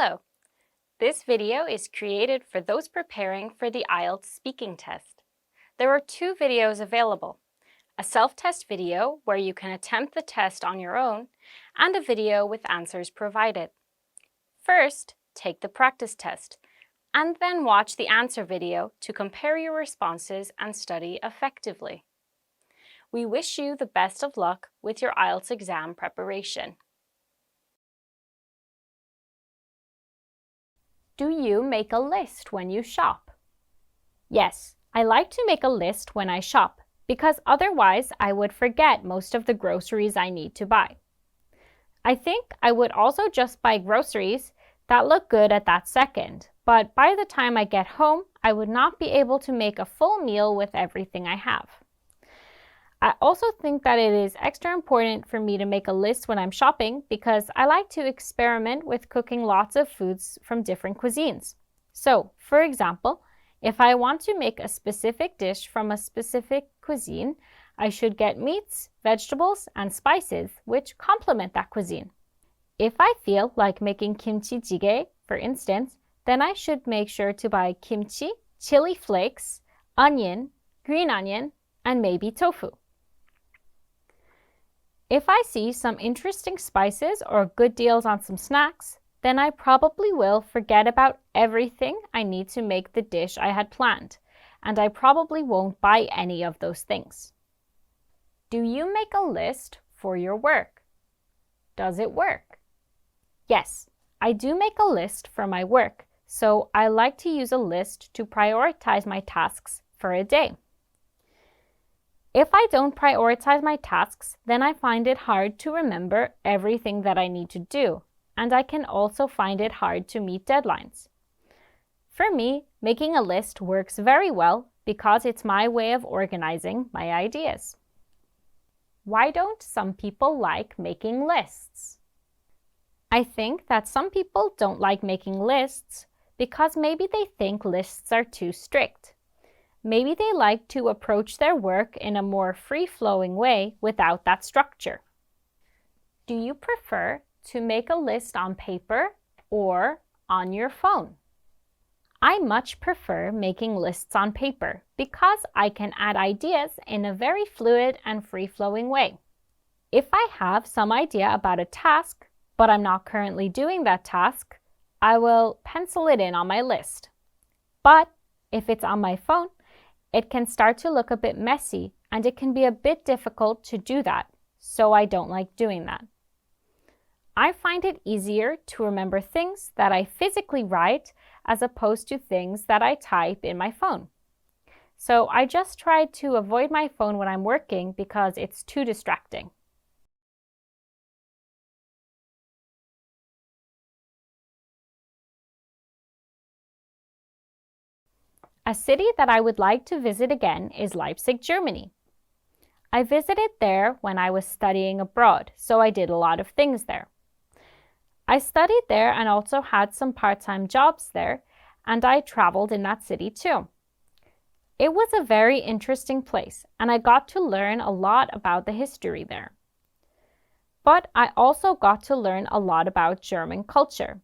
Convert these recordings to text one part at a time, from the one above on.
Hello! This video is created for those preparing for the IELTS speaking test. There are two videos available, a self-test video where you can attempt the test on your own, and a video with answers provided. First, take the practice test, and then watch the answer video to compare your responses and study effectively. We wish you the best of luck with your IELTS exam preparation. Do you make a list when you shop? Yes, I like to make a list when I shop because otherwise I would forget most of the groceries I need to buy. I think I would also just buy groceries that look good at that second, but by the time I get home, I would not be able to make a full meal with everything I have. I also think that it is extra important for me to make a list when I'm shopping because I like to experiment with cooking lots of foods from different cuisines. So, for example, if I want to make a specific dish from a specific cuisine, I should get meats, vegetables, and spices which complement that cuisine. If I feel like making kimchi jjigae, for instance, then I should make sure to buy kimchi, chili flakes, onion, green onion, and maybe tofu. If I see some interesting spices or good deals on some snacks, then I probably will forget about everything I need to make the dish I had planned, and I probably won't buy any of those things. Do you make a list for your work? Does it work? Yes, I do make a list for my work, so I like to use a list to prioritize my tasks for a day. If I don't prioritize my tasks, then I find it hard to remember everything that I need to do, and I can also find it hard to meet deadlines. For me, making a list works very well because it's my way of organizing my ideas. Why don't some people like making lists? I think that some people don't like making lists because maybe they think lists are too strict. Maybe they like to approach their work in a more free-flowing way without that structure. Do you prefer to make a list on paper or on your phone? I much prefer making lists on paper because I can add ideas in a very fluid and free-flowing way. If I have some idea about a task, but I'm not currently doing that task, I will pencil it in on my list. But if it's on my phone, it can start to look a bit messy and it can be a bit difficult to do that, so I don't like doing that. I find it easier to remember things that I physically write as opposed to things that I type in my phone. So I just try to avoid my phone when I'm working because it's too distracting. A city that I would like to visit again is Leipzig, Germany. I visited there when I was studying abroad, so I did a lot of things there. I studied there and also had some part-time jobs there, and I traveled in that city too. It was a very interesting place, and I got to learn a lot about the history there. But I also got to learn a lot about German culture.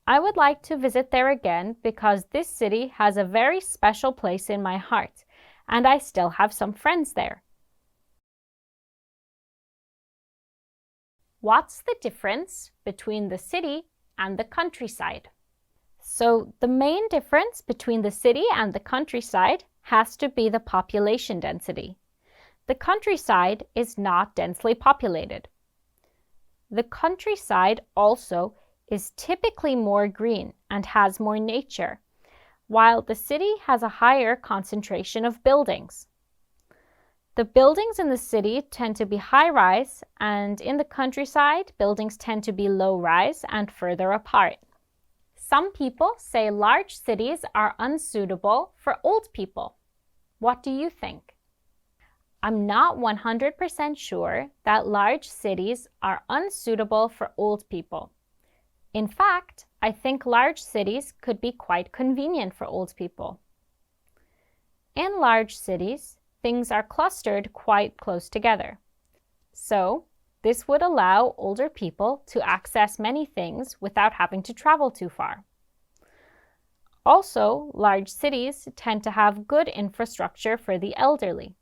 I would like to visit there again because this city has a very special place in my heart, and I still have some friends there. What's the difference between the city and the countryside? So the main difference between the city and the countryside has to be the population density. The countryside is not densely populated. The countryside also is typically more green and has more nature, while the city has a higher concentration of buildings. The buildings in the city tend to be high-rise, and in the countryside, buildings tend to be low-rise and further apart. Some people say large cities are unsuitable for old people. What do you think? I'm not 100% sure that large cities are unsuitable for old people. In fact, I think large cities could be quite convenient for old people. In large cities, things are clustered quite close together. So, This would allow older people to access many things without having to travel too far. Also, large cities tend to have good infrastructure for the elderly.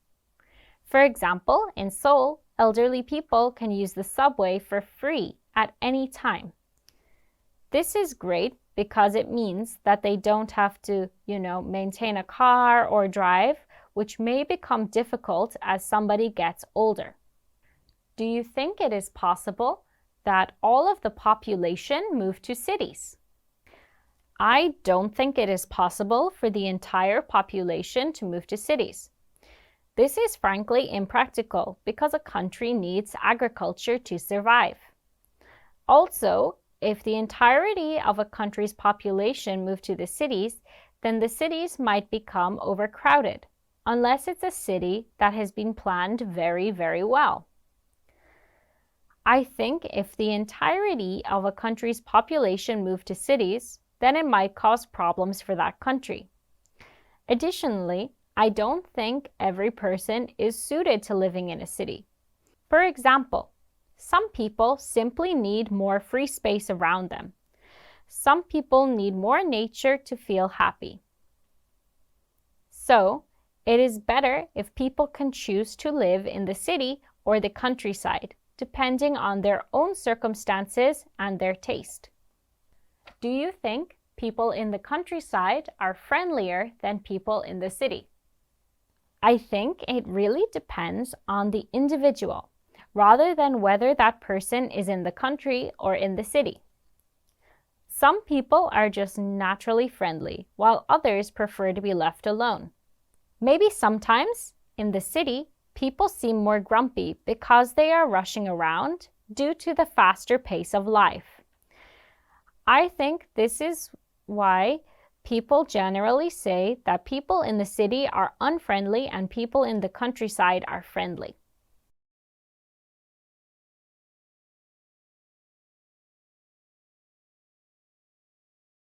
For example, in Seoul, elderly people can use the subway for free at any time. This is great because it means that they don't have to, maintain a car or drive, which may become difficult as somebody gets older. Do you think it is possible that all of the population move to cities? I don't think it is possible for the entire population to move to cities. This is frankly impractical because a country needs agriculture to survive. Also, if the entirety of a country's population moved to the cities, then the cities might become overcrowded, unless it's a city that has been planned very, very well. I think if the entirety of a country's population moved to cities, then it might cause problems for that country. Additionally, I don't think every person is suited to living in a city. For example, some people simply need more free space around them. Some people need more nature to feel happy. So, it is better if people can choose to live in the city or the countryside, depending on their own circumstances and their taste. Do you think people in the countryside are friendlier than people in the city? I think it really depends on the individual, rather than whether that person is in the country or in the city. Some people are just naturally friendly, while others prefer to be left alone. Maybe sometimes, in the city, people seem more grumpy because they are rushing around due to the faster pace of life. I think this is why people generally say that people in the city are unfriendly and people in the countryside are friendly.